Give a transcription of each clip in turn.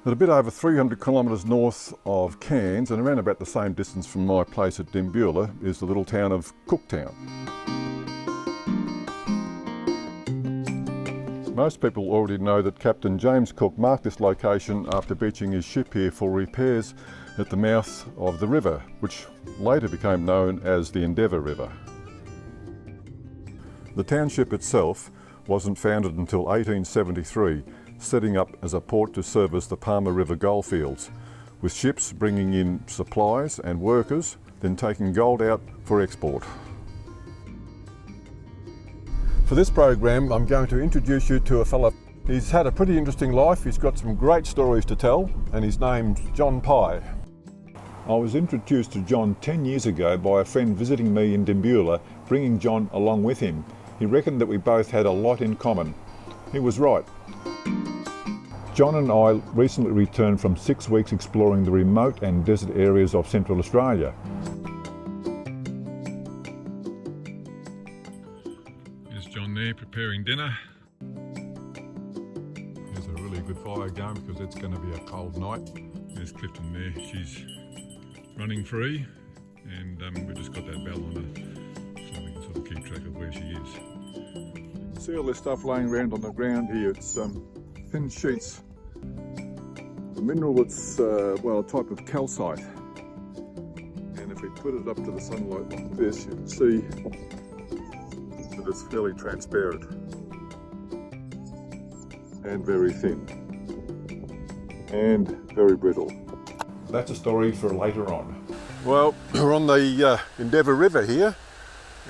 At a bit over 300 kilometres north of Cairns and around about the same distance from my place at Dimbula is the little town of Cooktown. Most people already know that Captain James Cook marked this location after beaching his ship here for repairs at the mouth of the river, which later became known as the Endeavour River. The township itself wasn't founded until 1873, setting up as a port to service the Palmer River goldfields, with ships bringing in supplies and workers, then taking gold out for export. For this program, I'm going to introduce you to a fella. He's had a pretty interesting life, he's got some great stories to tell, and his name's John Pye. I was introduced to John 10 years ago by a friend visiting me in Dimbula, bringing John along with him. He reckoned that we both had a lot in common. He was right. John and I recently returned from 6 weeks exploring the remote and desert areas of Central Australia. There's John there preparing dinner. There's a really good fire going because it's going to be a cold night. There's Clifton there, she's running free, and we've just got that bell on her so we can sort of keep track of where she is. You can see all this stuff laying around on the ground here. It's thin sheets. The mineral that's, well, a type of calcite, and if we put it up to the sunlight like this, you can see that it's fairly transparent and very thin and very brittle. That's a story for later on. Well, we're on the Endeavour River here,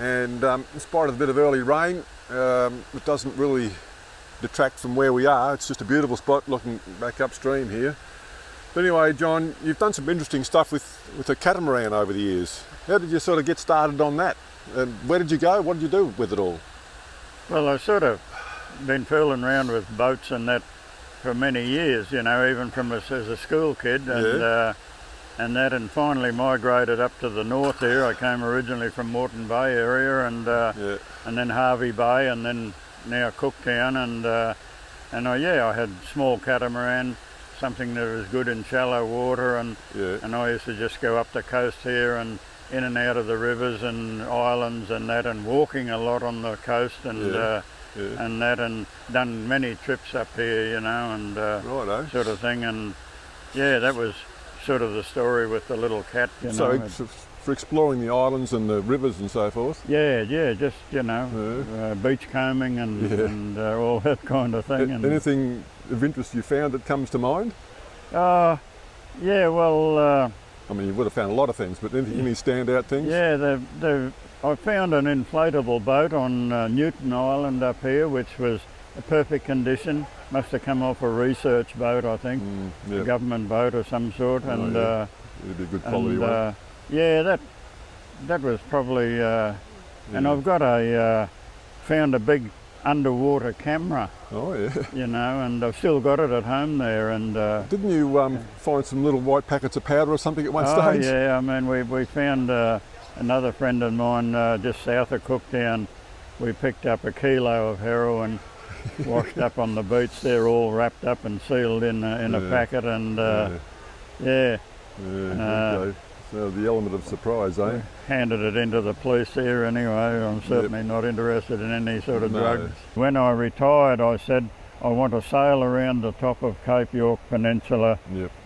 and in spite of a bit of early rain, it doesn't really detract from where we are. It's just a beautiful spot looking back upstream here. But anyway, John, you've done some interesting stuff with a catamaran over the years. How did you sort of get started on that? And where did you go? What did you do with it all? Well, I've sort of been fooling around with boats and that for many years, you know, even from as a school kid, and finally migrated up to the north here. I came originally from Moreton Bay area, and then Harvey Bay, and then now Cooktown, and I had small catamaran, something that was good in shallow water, and I used to just go up the coast here and in and out of the rivers and islands and that, and walking a lot on the coast, and and done many trips up here, you know, and sort of thing, and that was sort of the story with the little cat, you know. For exploring the islands and the rivers and so forth? Just, you know, beachcombing and all that kind of thing. Anything of interest you found that comes to mind? I mean, you would have found a lot of things, but any standout things? I found an inflatable boat on Newton Island up here, which was a perfect condition. Must have come off a research boat, I think, a government boat of some sort, and it'd be a good quality one. That was probably, and I've got found a big underwater camera. Oh yeah. You know, and I've still got it at home there. And didn't you find some little white packets of powder or something at one stage? Oh yeah, I mean we found another friend of mine just south of Cooktown. We picked up a kilo of heroin, washed up on the beach there, all wrapped up and sealed in a packet, and So the element of surprise, eh? Handed it into the police here anyway. I'm certainly not interested in any sort of drugs. When I retired, I said I want to sail around the top of Cape York Peninsula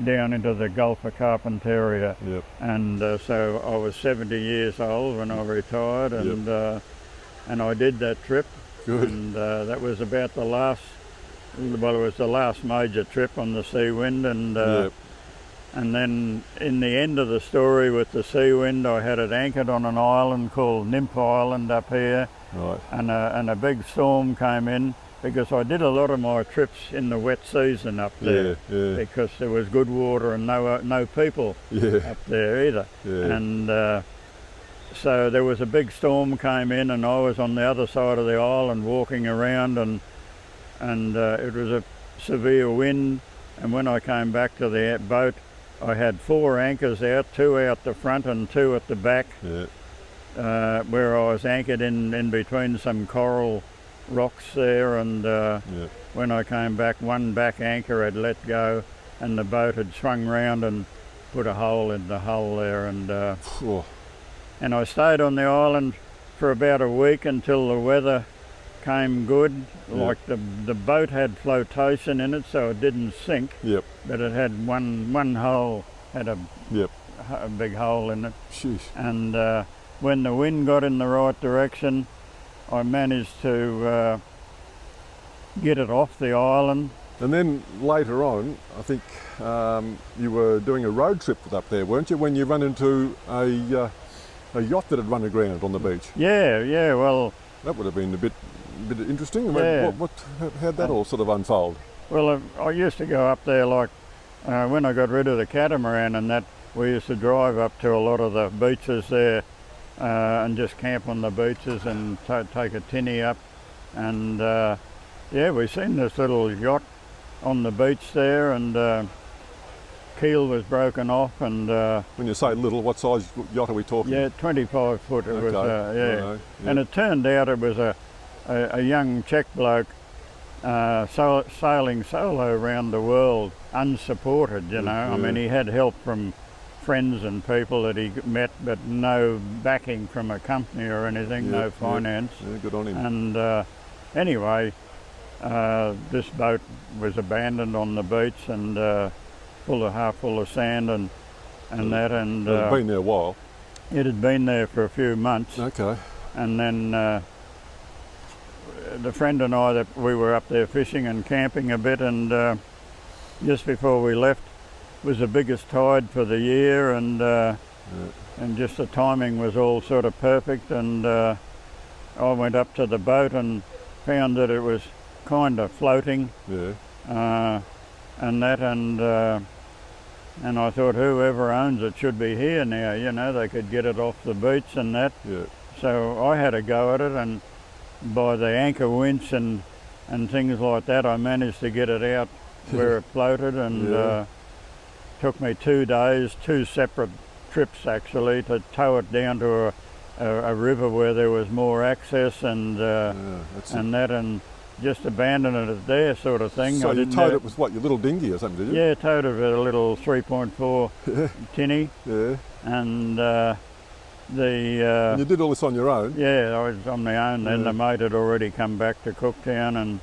down into the Gulf of Carpentaria. And so I was 70 years old when I retired, and I did that trip. Good. And that was about the last major trip on the Sea Wind, and then in the end of the story with the Sea Wind, I had it anchored on an island called Nymph Island up here, and a big storm came in, because I did a lot of my trips in the wet season up there, because there was good water and no people up there either. And so there was a big storm came in, and I was on the other side of the island walking around, and it was a severe wind, and when I came back to the boat, I had 4 anchors out, 2 out the front and 2 at the back, where I was anchored in between some coral rocks there, and when I came back, one back anchor had let go, and the boat had swung round and put a hole in the hull there, and I stayed on the island for about a week until the weather came good. Like the boat had flotation in it, so it didn't sink. Yep. But it had one hole, had a big hole in it. Sheesh. And when the wind got in the right direction, I managed to get it off the island. And then later on, I think you were doing a road trip up there, weren't you, when you run into a yacht that had run aground on the beach? Yeah, well... That would have been a bit interesting. Yeah. How'd that all sort of unfold? Well, I used to go up there, like, when I got rid of the catamaran and that, we used to drive up to a lot of the beaches there and just camp on the beaches and take a tinny up. And, we seen this little yacht on the beach there, and keel was broken off. And when you say little, what size yacht are we talking? Yeah, 25 foot. It was, Righto. And it turned out it was a young Czech bloke sailing solo around the world, unsupported, you know. I mean, he had help from friends and people that he met, but no backing from a company or anything, no finance. Yeah, good on him. And anyway, this boat was abandoned on the beach and half full of sand and that. And it had been there a while. It had been there for a few months. Okay. And then the friend and I, that we were up there fishing and camping a bit, and just before we left was the biggest tide for the year, and just the timing was all sort of perfect, and I went up to the boat and found that it was kind of floating. And I thought, whoever owns it should be here now, you know, they could get it off the beach and that. So I had a go at it, and by the anchor winch and things like that, I managed to get it out where it floated, and took me 2 days, 2 separate trips actually, to tow it down to a river where there was more access, and just abandoning it there, sort of thing. So you towed it with what, your little dinghy or something, did you? Yeah, towed it with a little 3.4 tinny. And and you did all this on your own? Yeah, I was on my own then. The mate had already come back to Cooktown,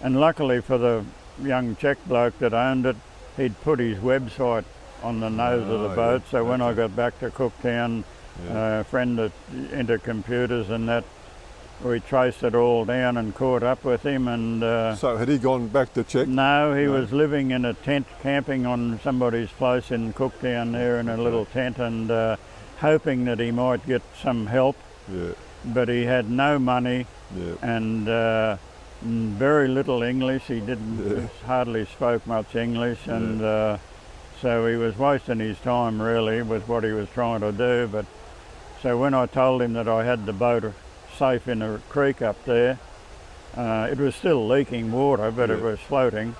and luckily for the young Czech bloke that owned it, he'd put his website on the nose of the boat. So when I got back to Cooktown, a friend that into computers and that, we traced it all down and caught up with him. And so had he gone back to Czech? No, he was living in a tent, camping on somebody's place in Cooktown there in a little tent, and hoping that he might get some help. But he had no money and very little English. He didn't hardly spoke much English, and so he was wasting his time really with what he was trying to do. But so when I told him that I had the boat safe in a creek up there, it was still leaking water, but it was floating.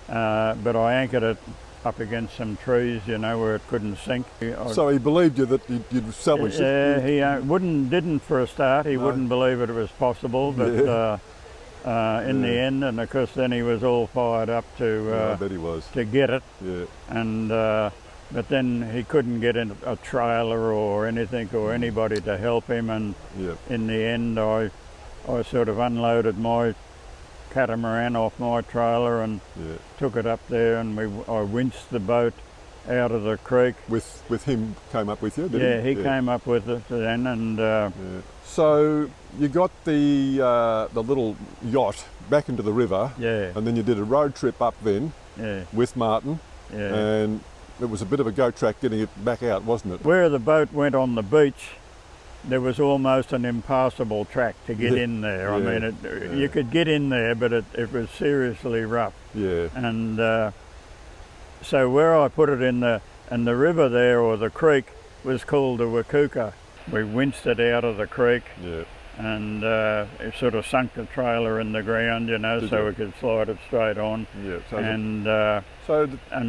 But I anchored it up against some trees, you know, where it couldn't sink. So he believed you that you'd salvaged it? Yeah, he didn't for a start. He wouldn't believe it was possible, but in the end, and of course then he was all fired up to I bet he was. To get it. And but then he couldn't get in a trailer or anything or anybody to help him, and in the end I sort of unloaded my catamaran off my trailer and took it up there, and I winched the boat out of the creek. With him came up with you, did he? He came up with it then, and so you got the little yacht back into the river, and then you did a road trip up then with Martin, and it was a bit of a go track getting it back out, wasn't it? Where the boat went on the beach, there was almost an impassable track to get in there. I mean, you could get in there, but it was seriously rough. And so where I put it in the river there, or the creek, was called the Wakuka. We winched it out of the creek, and it sort of sunk the trailer in the ground, you know, so we could slide it straight on, and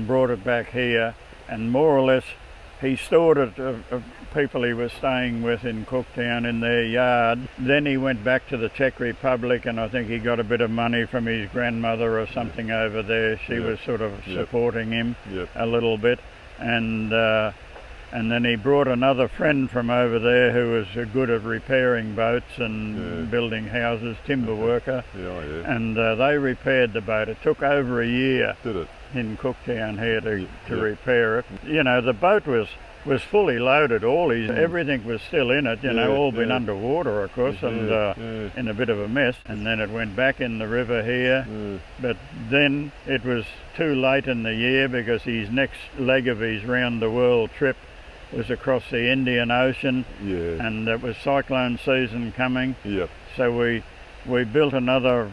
brought it back here, and more or less He stored it of people he was staying with in Cooktown in their yard. Then he went back to the Czech Republic, and I think he got a bit of money from his grandmother or something over there. She was sort of supporting him a little bit, and then he brought another friend from over there who was good at repairing boats and building houses, timber worker, and they repaired the boat. It took over a year. Did it? In Cooktown here to repair it. You know, the boat was fully loaded, everything was still in it, all been underwater, of course, and in a bit of a mess. And then it went back in the river here, but then it was too late in the year because his next leg of his round the world trip was across the Indian Ocean, and it was cyclone season coming. So we built another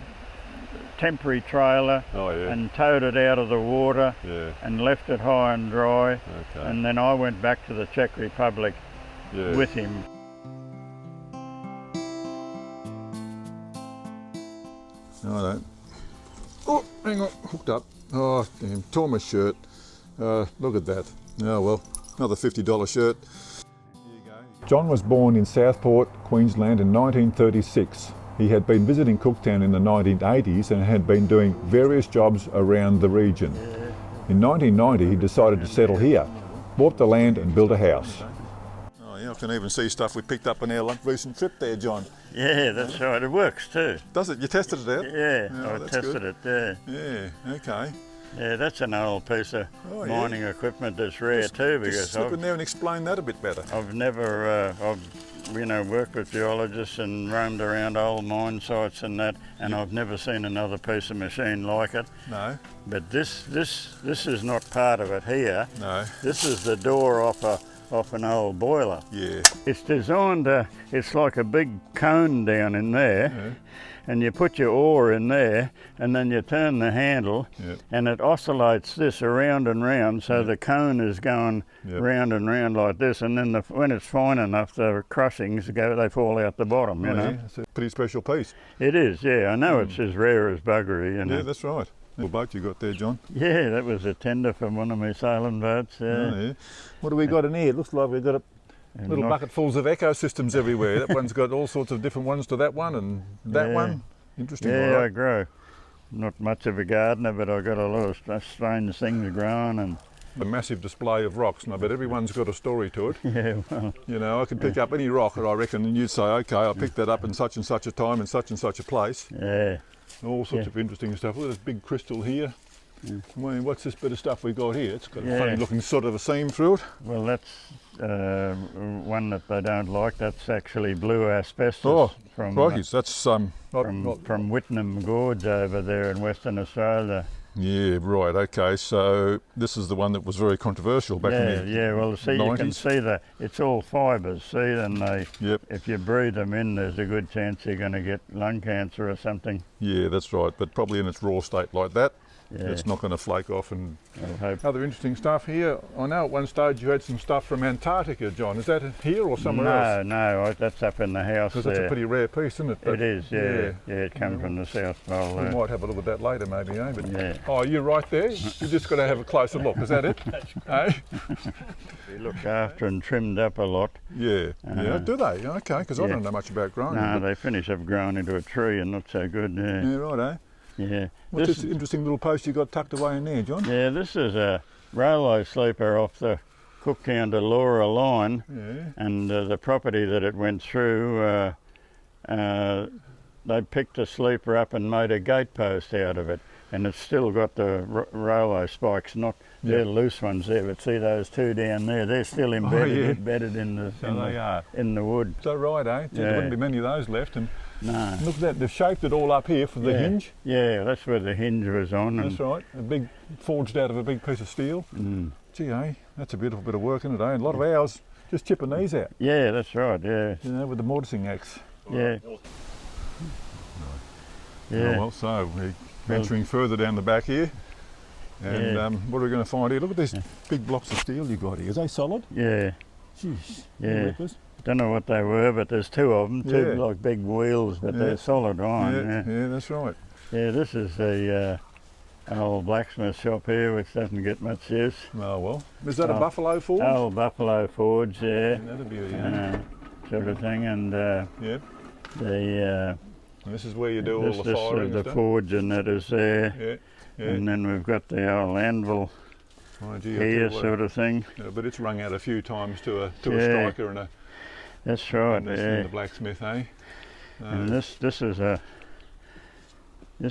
temporary trailer and towed it out of the water and left it high and dry, and then I went back to the Czech Republic with him. No, I don't. Oh, hang on, hooked up. Oh, damn, tore my shirt. Look at that. Oh well, another $50 shirt. Here you go. John was born in Southport, Queensland in 1936. He had been visiting Cooktown in the 1980s and had been doing various jobs around the region. In 1990 he decided to settle here, bought the land and built a house. Oh yeah, I can even see stuff we picked up on our recent trip there, John. Yeah, that's right, it works too. Does it? You tested it out? Yeah, I tested it, Yeah, okay. Yeah, that's an old piece of mining equipment that's rare too, because slip in there and explain that a bit better. I've never, worked with geologists and roamed around old mine sites and that, and I've never seen another piece of machine like it. No. But this is not part of it here. No. This is the door off an old boiler. Yeah. It's designed, it's like a big cone down in there, and you put your ore in there, and then you turn the handle, and it oscillates this around and round, so the cone is going round and round like this, and then when it's fine enough, the crushings they fall out the bottom, you know. Yeah, it's a pretty special piece. It is, I know it's as rare as buggery, you know. Yeah, that's right. What boat you got there, John? Yeah, that was a tender from one of my sailing boats. What do we got in here? It looks like we've got little bucketfuls of ecosystems everywhere. That one's got all sorts of different ones to that one and that one. Interesting. Yeah, I grow. Not much of a gardener, but I've got a lot of strange things growing. And a massive display of rocks, and I bet everyone's got a story to it. Yeah, well. You know, I could pick up any rock, I reckon, and you'd say, okay, I'll pick that up in such and such a time in such and such a place. Yeah. All sorts of interesting stuff. Look at this big crystal here. I mean, what's this bit of stuff we got here? It's got a funny looking sort of a seam through it. Well, that's one that they don't like. That's actually blue asbestos from that's from Whitnam Gorge over there in Western Australia. Yeah, right. Okay, so this is the one that was very controversial back in the well, see, 90s. You can see that it's all fibres, see, and if you breathe them in, there's a good chance you're going to get lung cancer or something. Yeah, that's right, but probably in its raw state like that. It's not going to flake off. And other interesting stuff here. I know at one stage you had some stuff from Antarctica, John. Is that here or somewhere else? No, that's up in the house. Because that's a pretty rare piece, isn't it? It is, yeah. It comes from the South Pole. We might have a look at that later, maybe, eh? But, oh, you're right there. You just got to have a closer look. Is that it? We looked after and trimmed up a lot. Yeah. Do they? Okay, because I don't know much about growing. No, they finish up growing into a tree and not so good. Yeah, right, eh? Yeah. What's this interesting little post you got tucked away in there, John? Yeah, this is a railway sleeper off the Cooktown to Laura line, and the property that it went through, they picked a sleeper up and made a gatepost out of it, and it's still got the railway spikes, they're loose ones there, but see those two down there, they're still embedded in the wood. So right, eh? There wouldn't be many of those left. And no. Look at that, they've shaped it all up here for the hinge. Yeah, that's where the hinge was on. That's right, forged out of a big piece of steel. Gee, that's a beautiful bit of work, isn't it, eh? And a lot of hours just chipping these out. Yeah, that's right, yeah. You know, with the mortising axe. Yeah. Oh, well, so we're venturing further down the back here. And what are we going to find here? Look at these big blocks of steel you got here. Is they solid? Yeah. Jeez. Yeah. Don't know what they were, but there's two of them, two like big wheels, but they're solid iron. Yeah, that's right. Yeah, this is a old blacksmith shop here, which doesn't get much use. Oh well. Is that a buffalo forge? Old buffalo forge, yeah. Isn't that a beauty, yeah? Sort of thing, and Yep. the And this is where you do all the firing and the stuff? forge and that is there. Yeah. Yeah. And then we've got the old anvil Oh, gee, here, sort of thing. Yeah, but it's rung out a few times to a Yeah. striker and a That's right, and yeah. the blacksmith, eh? And this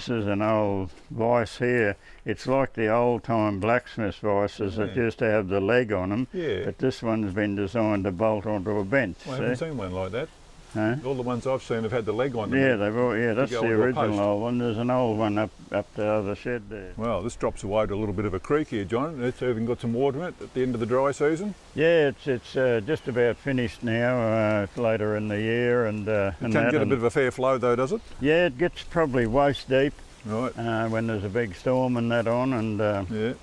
is an old vice here. It's like the old time blacksmith vices that used to have the leg on them. Yeah. But this one's been designed to bolt onto a bench. Well, I haven't seen one like that. Huh? All the ones I've seen have had the leg on them. Yeah, that's go the onto a original post. old one. There's an old one up the other shed there. Well, this drops away to a little bit of a creek here, John. It's even got some water in it at the end of the dry season. Yeah, it's just about finished now. It's later in the year, and It can get a bit of a fair flow though, does it? yeah, it gets probably waist deep Right. when there's a big storm and that on, and Yeah.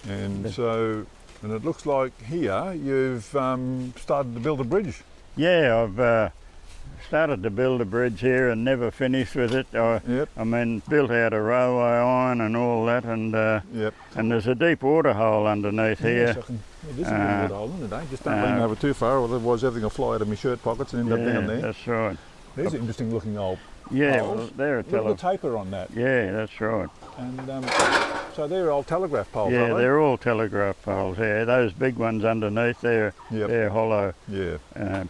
And so, and it looks like here you've started to build a bridge. yeah, I've started to build a bridge here and never finished with it. Yep. I mean, built out a railway iron and all that, and Yep. and there's a deep water hole underneath here. Yes, it is a little bit old, isn't it? Just don't lean over too far, otherwise everything will fly out of my shirt pockets and end up down there. That's right. There's an interesting looking old Yeah, poles. well, they're a Look at the taper on that. Yeah, that's right. And so they're old telegraph poles, Yeah, aren't they? they're all telegraph poles. Yeah, those big ones underneath, they're hollow Yeah.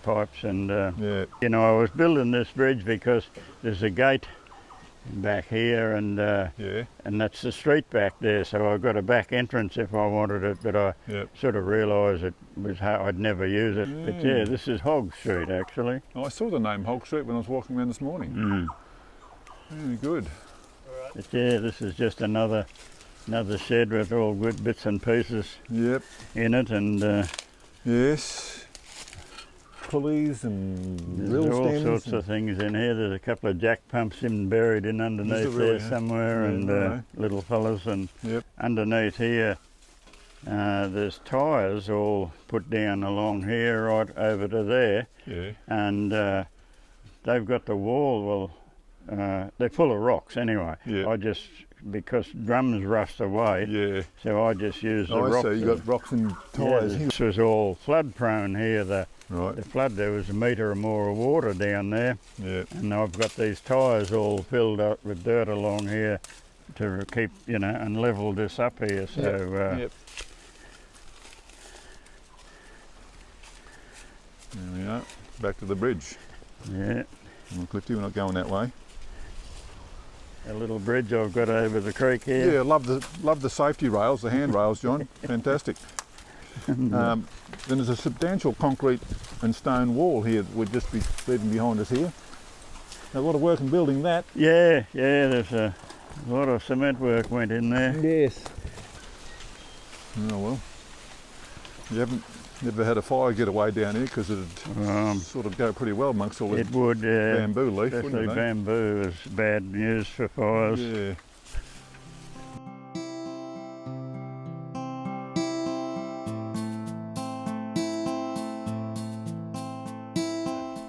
pipes. And Yeah. you know, I was building this bridge because there's a gate back here, and Yeah. that's the street back there. So I got a back entrance if I wanted it, but I Yep. sort of realised it was I'd never use it. But yeah, this is Hog Street actually. Oh, I saw the name Hog Street when I was walking around this morning. Mm. Very good. But yeah, this is just another shed with all good bits and pieces Yep. in it, and Yes. Pulleys and there's rill all stems sorts and- of things in here. There's a couple of jack pumps buried in underneath really, there somewhere, Yeah, and no. little fellas. And Yep. underneath here, there's tyres all put down along here, right over to there, Yeah. and they've got the wall. Well, they're full of rocks anyway. Yeah. I just because drums rust away, Yeah. so I just use the Oh, I rocks. see. You got rocks and Yeah, tyres here. this was all flood prone here. The Right. flood, there was a metre or more of water down there, Yeah. and I've got these tyres all filled up with dirt along here to keep, and level this up here. So Yep. There we are. Back to the bridge. yeah, Well, Clifty, we're not going that way. a little bridge I've got over the creek here. Yeah, love the safety rails, the handrails, John. Fantastic. Then there's a substantial concrete and stone wall here that would just be leading behind us here. A lot of work in building that. Yeah, there's a lot of cement work went in there. Yes. Oh well. You haven't never had a fire get away down here because it'd sort of go pretty well amongst all It the would, bamboo leaf, especially wouldn't it? bamboo is bad news for fires. Yeah.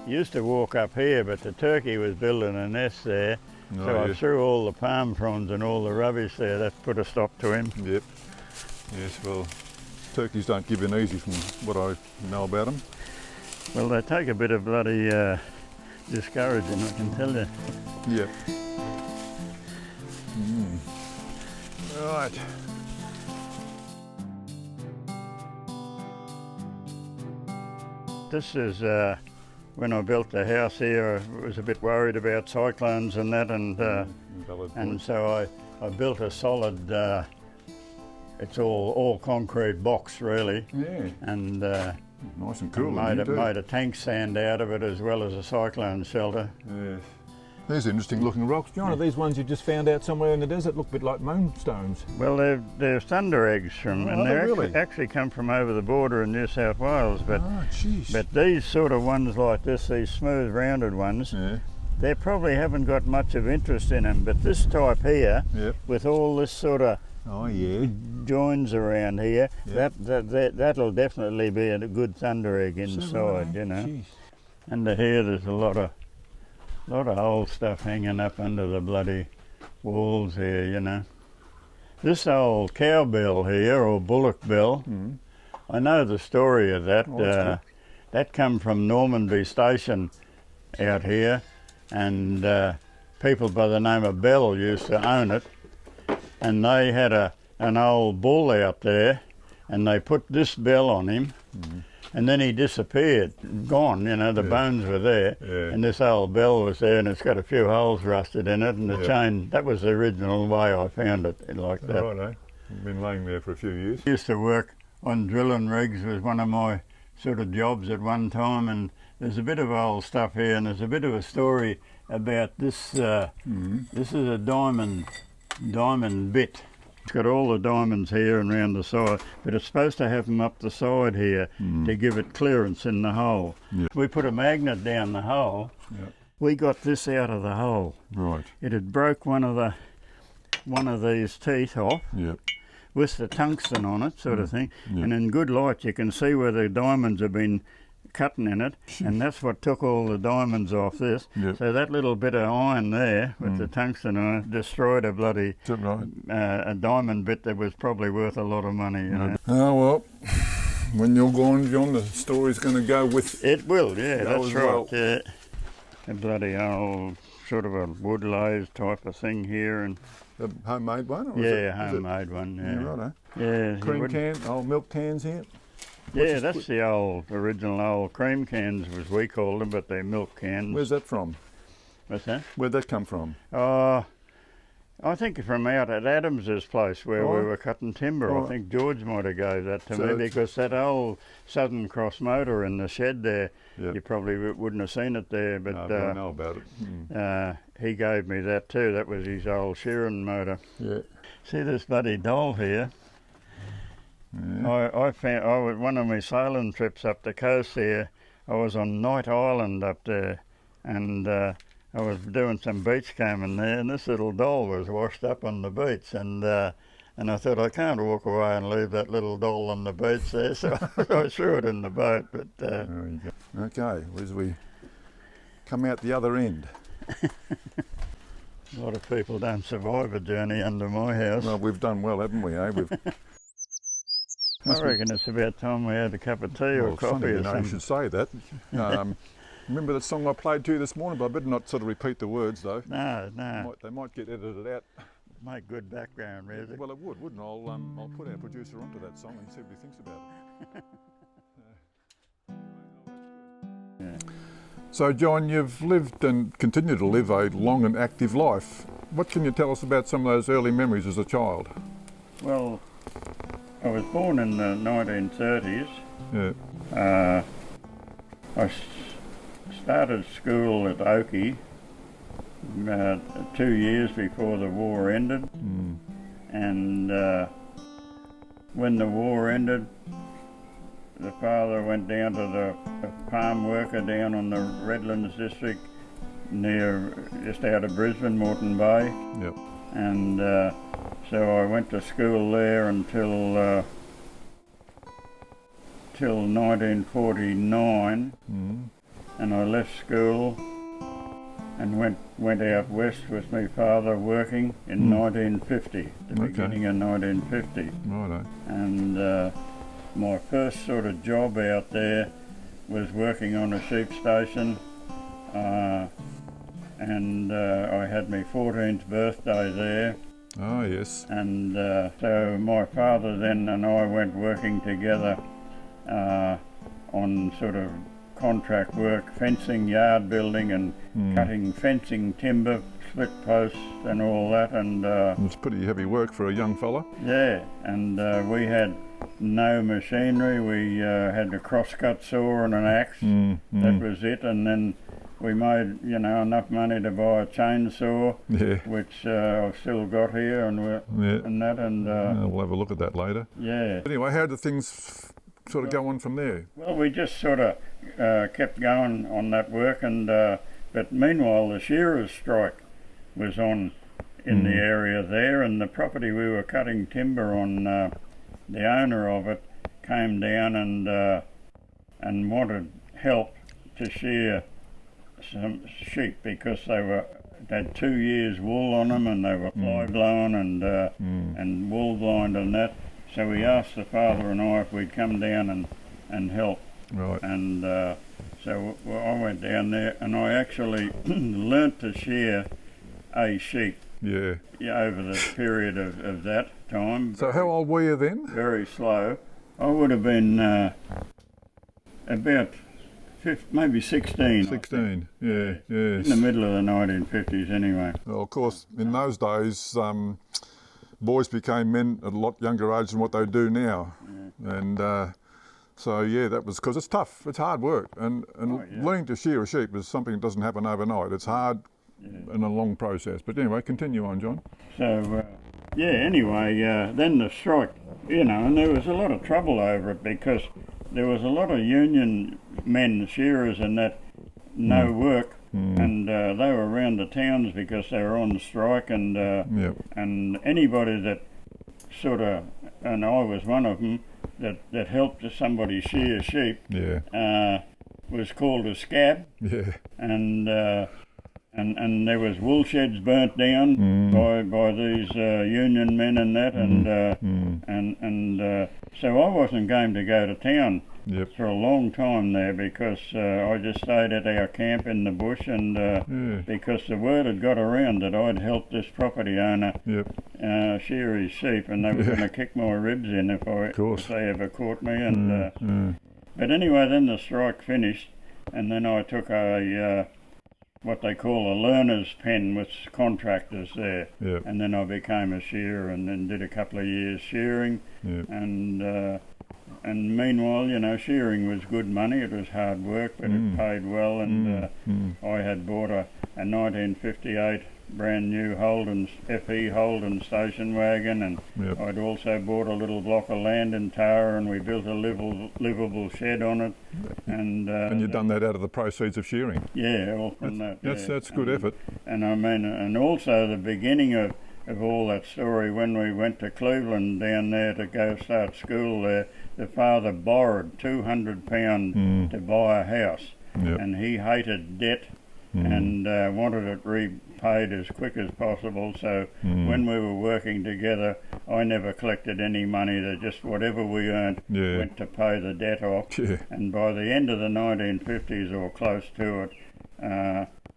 Used to walk up here, but the turkey was building a nest there, so I threw all the palm fronds and all the rubbish there. That put a stop to him. Yep. Yes, well, turkeys don't give in easy from what I know about them. Well, they take a bit of bloody discouraging, I can tell you. Yep. Right. This is when I built the house here. I was a bit worried about cyclones and that, and so I built a solid. It's all concrete box really, Yeah. and Nice and cool. made a tank stand out of it as well as a cyclone shelter. Yes. There's interesting looking rocks. John, are these ones you just found out somewhere in the desert? Look a bit like moonstones. Well, they're thunder eggs from, and really? actually come from over the border in New South Wales. But jeez. but these sort of ones like this, these smooth rounded ones, Yeah. they probably haven't got much of interest in them. But this type here, Yep. with all this sort of Oh yeah. joins around here, Yep. that'll definitely be a good thunder egg inside, Jeez. Under here, there's a lot of old stuff hanging up under the bloody walls here, This old cowbell here, or bullock bell, I know the story of that. That come from Normanby Station out here, and people by the name of Bell used to own it, and they had an old bull out there, and they put this bell on him, and then he disappeared, gone, you know, the bones were there, and this old bell was there, and it's got a few holes rusted in it, and the chain, that was the original way I found it, like that. Righto. It's been laying there for a few years. I used to work on drilling rigs, was one of my sort of jobs at one time, and there's a bit of old stuff here, and there's a bit of a story about this. This is a diamond bit. It's got all the diamonds here and round the side, but it's supposed to have them up the side here to give it clearance in the hole. Yep. We put a magnet down the hole. Yep. We got this out of the hole. Right. It had broke one of these teeth off. Yep. With the tungsten on it, sort of thing, and in good light you can see where the diamonds have been cutting in it, and that's what took all the diamonds off this. Yep. So that little bit of iron there with the tungsten on it destroyed a bloody a diamond bit that was probably worth a lot of money. You know? Oh well, when you're gone, John, the story's going to go with it. Will, yeah, that's right. Well. Yeah, a bloody old sort of a wood lathe type of thing here, and a homemade one. Or homemade one. Yeah, righto. Yeah, Cream can, old milk cans here. Yeah, that's the original old cream cans, as we called them, but they're milk cans. Where's that from? What's that? Where'd that come from? I think from out at Adams's place where we were cutting timber. I think George might have gave that to me, because that old Southern Cross motor in the shed there, you probably wouldn't have seen it there, but I know about it. he gave me that too. That was his old shearing motor. Yeah. See this bloody doll here? Yeah. I was one of my sailing trips up the coast there. I was on Knight Island up there, and I was doing some beach combing there, and this little doll was washed up on the beach, and I thought, I can't walk away and leave that little doll on the beach there, so I threw it in the boat. But there you go. Okay, as we come out the other end. A lot of people don't survive a journey under my house. Well, we've done well, haven't we? I reckon it's about time we had a cup of tea or coffee or something. You should say that. Remember that song I played to you this morning, but I better not sort of repeat the words though. No. They might get edited out. Make good background music. Well, it would, wouldn't it? I'll put our producer onto that song and see what he thinks about it. So, John, you've lived and continue to live a long and active life. What can you tell us about some of those early memories as a child? Well, I was born in the 1930s. Yeah. I started school at Oakey 2 years before the war ended. And when the war ended, the father went down to the farm worker down on the Redlands district just out of Brisbane, Moreton Bay. Yep. And so I went to school there until 1949, and I left school and went out west with my father working in 1950, the beginning of 1950. Righto. And my first sort of job out there was working on a sheep station, and I had my 14th birthday there. Oh, yes. And so my father then and I went working together on sort of contract work, fencing, yard building, and cutting fencing timber, split posts and all that. And it's pretty heavy work for a young fella. Yeah, and we had no machinery. We had a crosscut saw and an axe. That was it. And then we made, enough money to buy a chainsaw, which I've still got here, and that. And we'll have a look at that later. Yeah. Anyway, how did things sort of go on from there? Well, we just sort of kept going on that work, and but meanwhile the shearers' strike was on in the area there, and the property we were cutting timber on, the owner of it came down and wanted help to shear some sheep because they were had 2 years wool on them, and they were fly blown and wool blind and that. So we asked the father and I if we'd come down and help. Right. And so I went down there, and I actually learnt to shear a sheep. Yeah. Yeah, over the period of that time. So how old were you then? Very slow. I would have been about maybe 16. 16, yeah, yes. In the middle of the 1950s anyway. Well, of course, in those days, boys became men at a lot younger age than what they do now. Yeah. And so, yeah, that was, because it's tough, it's hard work. And learning to shear a sheep is something that doesn't happen overnight. It's hard and a long process. But anyway, continue on, John. So, yeah, anyway, then the strike, you know, and there was a lot of trouble over it because there was a lot of union men, shearers and that, no work, and they were around the towns because they were on strike, and and anybody that sort of, and I was one of them, that helped somebody shear sheep, was called a scab, and there was wool sheds burnt down by these union men and that, and so I wasn't going to go to town for a long time there because I just stayed at our camp in the bush, and because the word had got around that I'd helped this property owner shear his sheep, and they were going to kick my ribs in if they ever caught me. And but anyway, then the strike finished, and then I took a what they call a learner's pen with contractors there, and then I became a shearer, and then did a couple of years shearing, and meanwhile, you know, shearing was good money. It was hard work, but it paid well, and I had bought a 1958 brand new FE Holden station wagon, and I'd also bought a little block of land in Tara, and we built a livable shed on it. And you've done that out of the proceeds of shearing? Yeah, all from that. That's good effort. And I mean, and also the beginning of all that story, when we went to Cleveland down there to go start school there, the father borrowed £200 to buy a house, and he hated debt and wanted it repaid as quick as possible. So when we were working together, I never collected any money. That just whatever we earned went to pay the debt off. And by the end of the 1950s or close to it,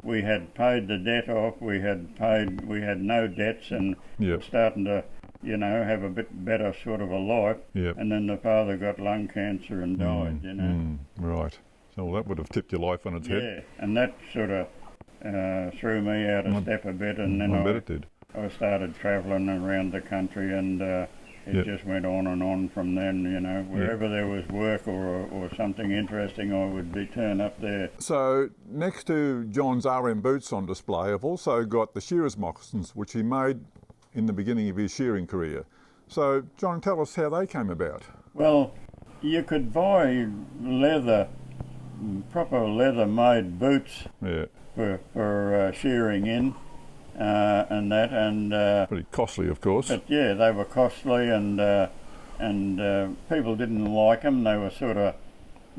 we had paid the debt off. We had no debts, and were starting to, you know, have a bit better sort of a life. And then the father got lung cancer and died, you know. Right. So that would have tipped your life on its head. Yeah, and that sort of threw me out of step a bit, and then I started travelling around the country, and it just went on from then, you know. Wherever there was work or something interesting, I would turn up there. So next to John's RM boots on display, I've also got the shearer's moccasins, which he made in the beginning of his shearing career. So John, tell us how they came about. Well, you could buy proper leather-made boots for shearing in, and that, and pretty costly, of course. But yeah, they were costly, and people didn't like them. They were sort of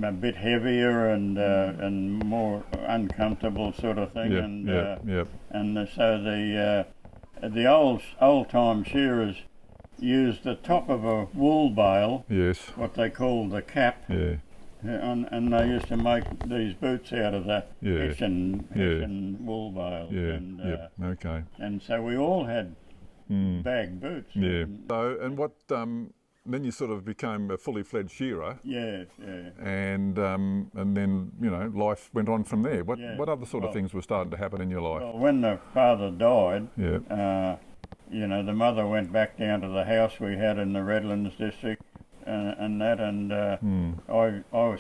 a bit heavier and more uncomfortable sort of thing. And so the old-time shearers used the top of a wool bale, what they called the cap. And they used to make these boots out of that Hessian wool bales. And so we all had bag boots. So, and what, then you sort of became a fully fledged shearer. And then, you know, life went on from there. What other sort of things were starting to happen in your life? Well, when the father died, you know, the mother went back down to the house we had in the Redlands district, I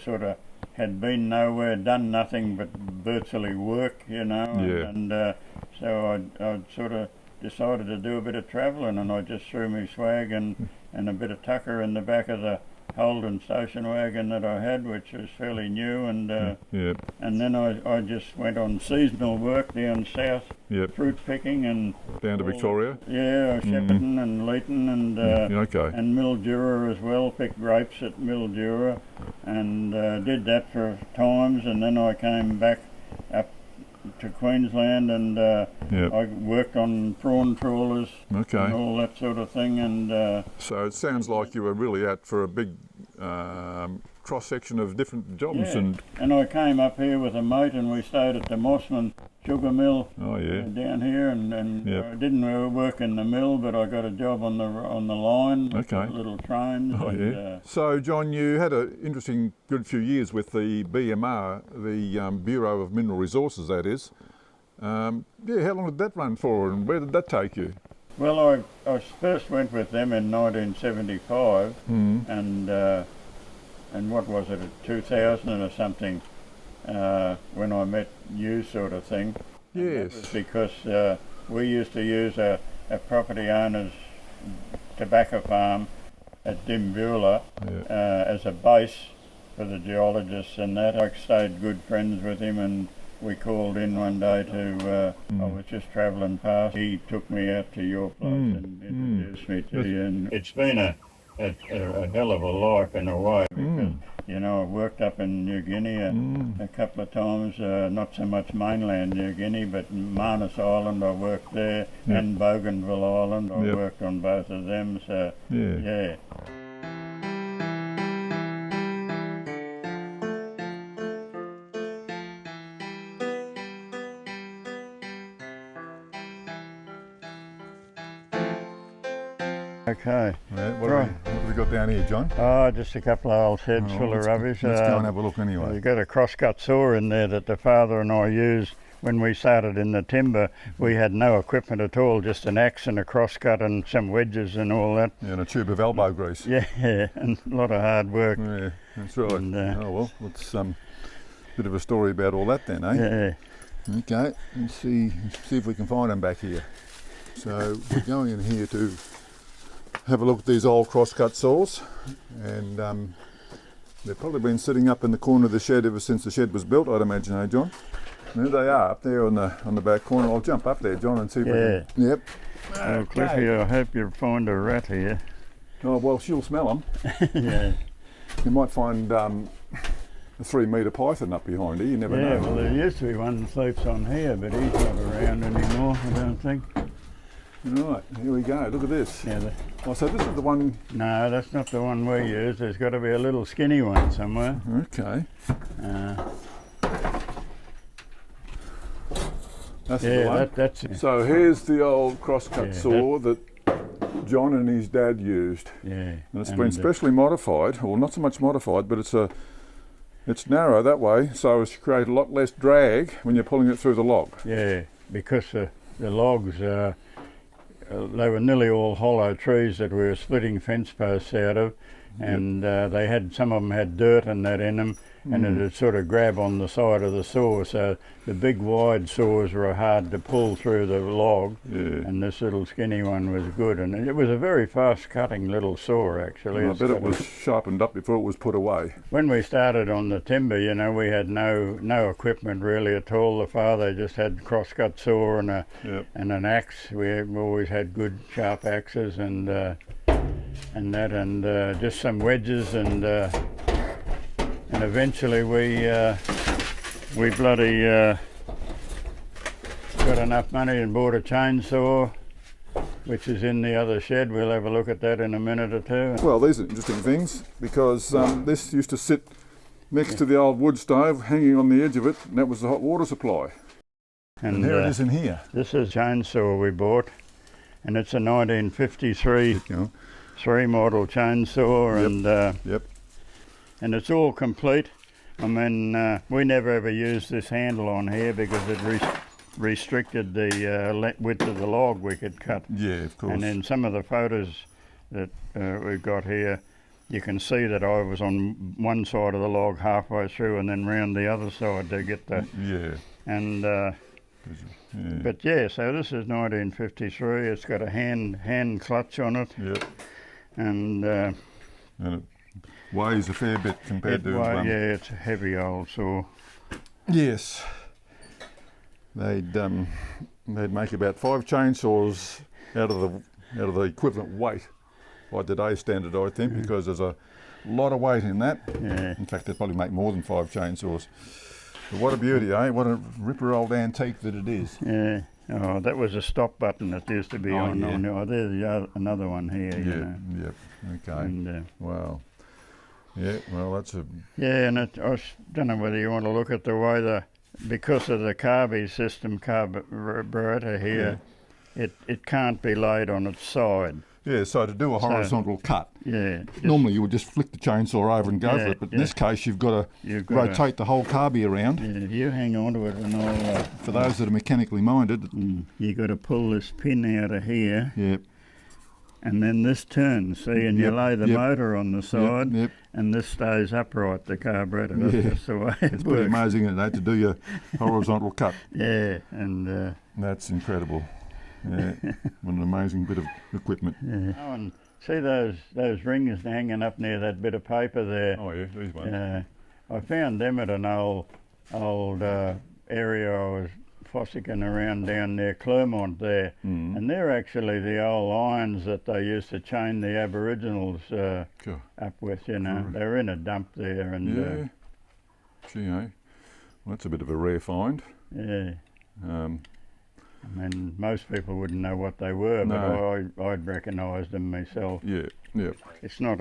sort of had been nowhere, done nothing but virtually work, you know, so I sort of decided to do a bit of travelling, and I just threw my swag and a bit of tucker in the back of the Holden station wagon that I had, which was fairly new, and then I just went on seasonal work down south, fruit picking and down to Victoria. Shepparton and Leeton and Mildura as well. Picked grapes at Mildura and did that for times, and then I came back up to Queensland, and I worked on prawn trawlers and all that sort of thing. And so it sounds like you were really out for a big cross-section of different jobs. Yeah. And I came up here with a mate, and we stayed at the Mossman sugar mill down here, and I didn't work in the mill, but I got a job on the line, with the little trains. So John, you had an interesting good few years with the BMR, the Bureau of Mineral Resources, that is. How long did that run for, and where did that take you? Well, I first went with them in 1975, and what was it, 2000 or something, when I met you, sort of thing. Yes. That was because we used to use a property owner's tobacco farm at Dimbula as a base for the geologists and that. I stayed good friends with him, and we called in one day to, I was just travelling past. He took me out to your place and introduced me to you. And it's been a hell of a life in a way, because I worked up in New Guinea a couple of times, not so much mainland New Guinea, but Manus Island I worked there, and Bougainville Island I worked on both of them, so yeah. Okay. What have we got down here, John? Oh, just a couple of old sheds full of rubbish. Let's go and have a look anyway. We've got a crosscut saw in there that the father and I used when we started in the timber. We had no equipment at all, just an axe and a crosscut and some wedges and all that. Yeah, and a tube of elbow grease. Yeah, and a lot of hard work. Yeah, that's right. And, it's a bit of a story about all that then, eh? Yeah. Okay, let's see if we can find them back here. So we're going in here to have a look at these old crosscut saws, and they've probably been sitting up in the corner of the shed ever since the shed was built, I'd imagine, eh, John? And there they are, up there on the back corner. I'll jump up there, John, and see if we can... Yep. Well, Cliffy, I hope you find a rat here. Oh, well, she'll smell them. Yeah. You might find a 3-metre python up behind here, you never know. Yeah, well, there used to be one that sleeps on here, but he's not around anymore, I don't think. Right, here we go, look at this. Yeah, so this is the one... No, that's not the one we use. There's got to be a little skinny one somewhere. Okay. That's the one. That's it. So here's the old crosscut saw that John and his dad used. Yeah. And it's been specially modified, or not so much modified, but it's narrow that way, so as to create a lot less drag when you're pulling it through the log. Yeah, because the logs, they were nearly all hollow trees that we were splitting fence posts out of, and some of them had dirt and that in them, and it would sort of grab on the side of the saw, so the big wide saws were hard to pull through the log, and this little skinny one was good, and it was a very fast cutting little saw actually. I bet it was sharpened up before it was put away. When we started on the timber, we had no equipment really at all. The father just had crosscut saw and an axe. We always had good sharp axes and just some wedges, and eventually we bloody got enough money and bought a chainsaw, which is in the other shed. We'll have a look at that in a minute or two. Well, these are interesting things, because this used to sit next to the old wood stove, hanging on the edge of it, and that was the hot water supply. And there it is in here. This is a chainsaw we bought, and it's a 1953 3 model chainsaw, and it's all complete. I mean, we never ever used this handle on here because it restricted the width of the log we could cut. Yeah, of course. And in some of the photos that we've got here, you can see that I was on one side of the log halfway through and then round the other side to get the... Yeah. And... But so this is 1953. It's got a hand clutch on it. Yeah. And it weighs a fair bit compared to... yeah, it's a heavy old saw. Yes. They'd make about 5 chainsaws out of the equivalent weight by today's standard, I think, because there's a lot of weight in that. Yeah. In fact, they'd probably make more than 5 chainsaws. But what a beauty, eh? What a ripper old antique that it is. Yeah. Oh, that was a stop button that used to be on. Yeah. Oh, there's another one here. Yeah, You know. yep, okay. And, wow. Yeah, well, that's a... yeah, and I don't know whether you want to look at the way because of the carburetor here, it can't be laid on its side. Yeah, so to do a horizontal cut, normally you would just flick the chainsaw over and go for it, but in this case you've got to rotate the whole carby around. Yeah, you hang on to it and I'll... for those that are mechanically minded... You've got to pull this pin out of here. Yep. And then this turns, see, and you lay the motor on the side, and this stays upright, the carburetor. That's just the way it It's works. pretty amazing, isn't it, to do your horizontal cut. Yeah, and... that's incredible. Yeah, what an amazing bit of equipment. Yeah. Oh, and see those rings hanging up near that bit of paper there? Oh yeah, these ones. I found them at an old area I was fossicking around down near Clermont there, and they're actually the old irons that they used to chain the Aboriginals up with. You know, they're in a dump there, and gee, eh? Well, that's a bit of a rare find. Yeah. I mean, most people wouldn't know what they were, but I'd recognised them myself. Yeah, yeah. It's not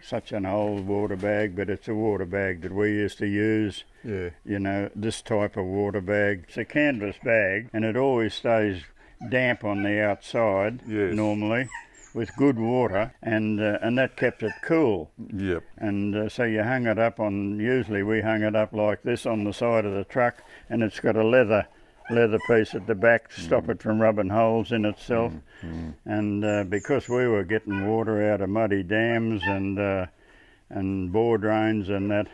such an old water bag, but it's a water bag that we used to use. Yeah. You know, this type of water bag. It's a canvas bag, and it always stays damp on the outside normally, with good water, and that kept it cool. Yep. And so you hung it up usually we hung it up like this on the side of the truck, and it's got a leather piece at the back to stop it from rubbing holes in itself. And because we were getting water out of muddy dams and bore drains and that,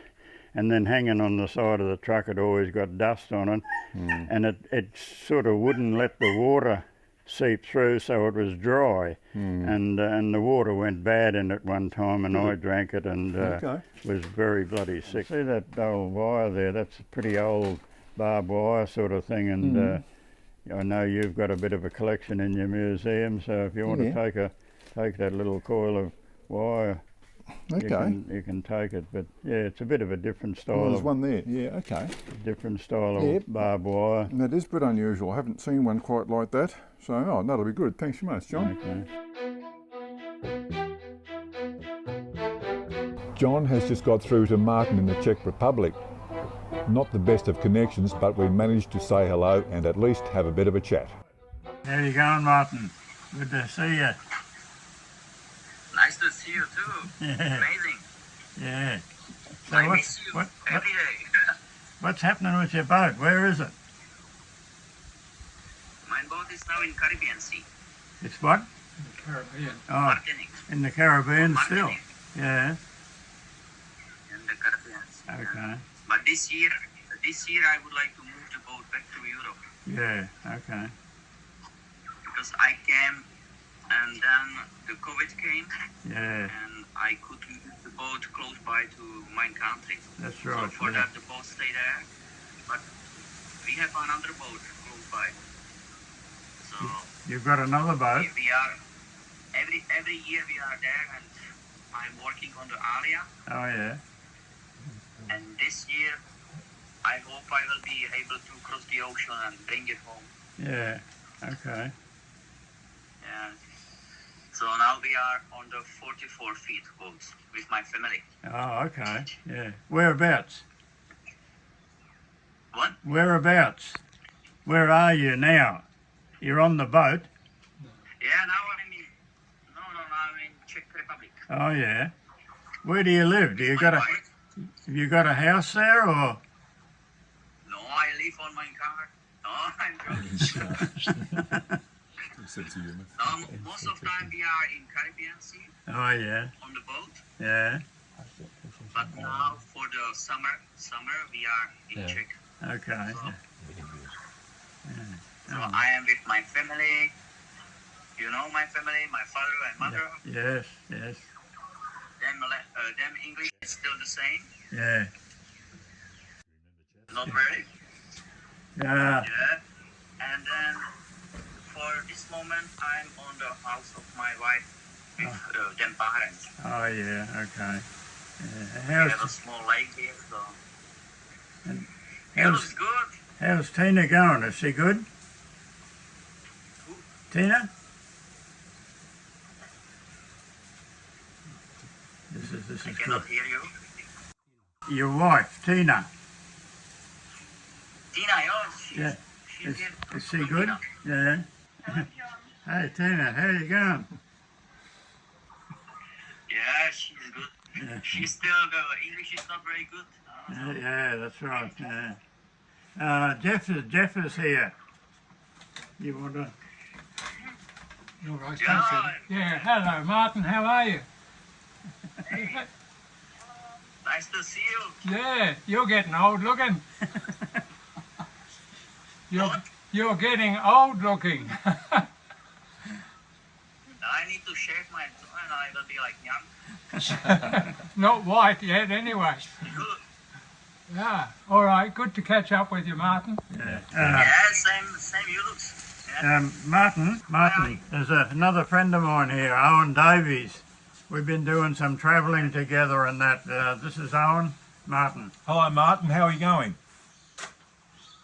and then hanging on the side of the truck, it always got dust on it, and it sort of wouldn't let the water seep through, so it was dry, and the water went bad in it one time, and I drank it and was very bloody sick. See that old wire there? That's a pretty old barbed wire sort of thing, and I know you've got a bit of a collection in your museum, so if you want to take that little coil of wire, you can take it. But yeah, it's a bit of a different style. Well, there's one there. Yeah, okay. Different style of barbed wire. And that is a bit unusual. I haven't seen one quite like that. So, that'll be good. Thanks very much, John. Okay. John has just got through to Martin in the Czech Republic. Not the best of connections, but we managed to say hello and at least have a bit of a chat. How you going, Martin? Good to see you. Nice to see you too. Yeah. Amazing. Yeah. So I miss you every day. What's happening with your boat? Where is it? My boat is now in Caribbean Sea. It's what? The Caribbean. Oh, Martinique. in the Caribbean still. Martinique. Yeah. In the Caribbean Sea. Okay. But this year I would like to move the boat back to Europe. Yeah. Okay. Because I came and then the COVID came. Yeah. And I could move the boat close by to my country. That's right. So for that the boat stay there. But we have another boat close by. So You've got another boat? we are every year we are there, and I'm working on the area. Oh yeah. And this year I hope I will be able to cross the ocean and bring it home. Yeah. Okay. Yeah. So now we are on the 44 feet boat with my family. Oh, okay. Yeah. Whereabouts? What? Whereabouts? Where are you now? You're on the boat? Yeah, now I'm in Czech Republic. Oh yeah. Where do you live? Do you My got a wife. have you got a house there or? No, I live on my car. No, I'm joking. Most of the time we are in Caribbean Sea Oh yeah. on the boat. Yeah. But now for the summer we are in Czech. Okay. So I am with my family. You know my family, my father and mother. Yes. Yes. Them English is still the same. Yeah. Not really. Yeah. Yeah. And then for this moment I'm on the house of my wife with them parents. Oh yeah. Okay. Yeah. We have a small lake here, so You looks good. How's Tina going? Is she good? Who? Tina? This I is cannot good. hear you. Your wife, Tina. Tina, oh, she's here. Is she good? Yeah. Hey Tina, how you going? Yeah, she's good. Yeah. She's still, English is not very good. Yeah, that's right. Yeah. Jeff is here. You want to? All right, Yeah. yeah, hello Martin, how are you? Nice to see you. Yeah, you're getting old looking. What? You're getting old looking. I need to shave my and I will be like young. Not white yet anyway. Good. Yeah, all right, good to catch up with you, Martin. Yeah. Yeah, same you looks. Yeah. Martin, there's another friend of mine here, Owen Davies. We've been doing some travelling together and that. This is Owen, Martin. Hi Martin, how are you going?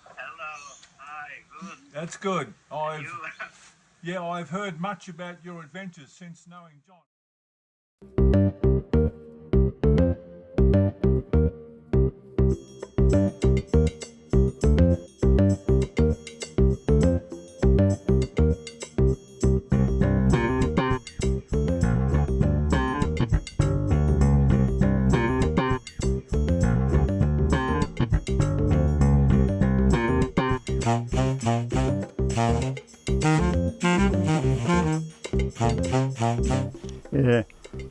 Hello. Hi. Good. That's good. You. I've heard much about your adventures since knowing John. Yeah,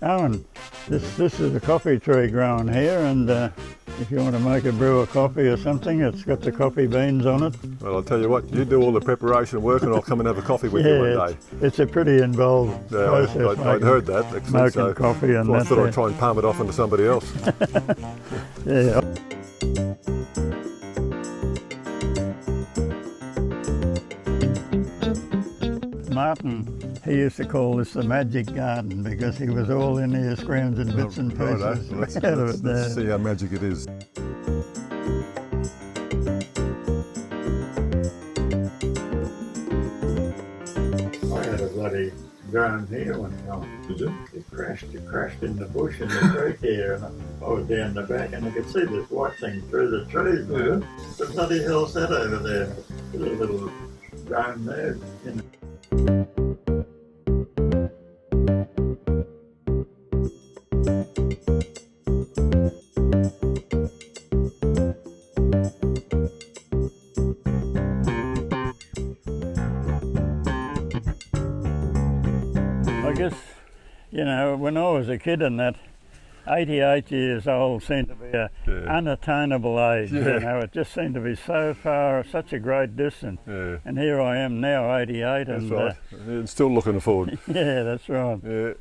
Owen, this is a coffee tree growing here, and if you want to make a brew of coffee or something, it's got the coffee beans on it. Well, I'll tell you what, you do all the preparation work and I'll come and have a coffee with you one day. It's a pretty involved process. I'd heard that. Excellent. Making coffee and I that. thought I'd try and palm it off onto somebody else. Yeah. Martin, he used to call this the magic garden because he was all in here scrounging bits and pieces out of it there. Let's see how magic it is. I had a bloody drone here one time. Did you? It crashed in the bush in the creek here, and I was down the back and I could see this white thing through the trees. Yeah. What the bloody hell's that over there? There's a little drone there. You know. I guess, you know, when I was a kid and that, 88 years old seemed to be a unattainable age. Yeah. You know, it just seemed to be so far, such a great distance. Yeah. And here I am now, 88. That's and right. And still looking forward. yeah, that's right. Yeah.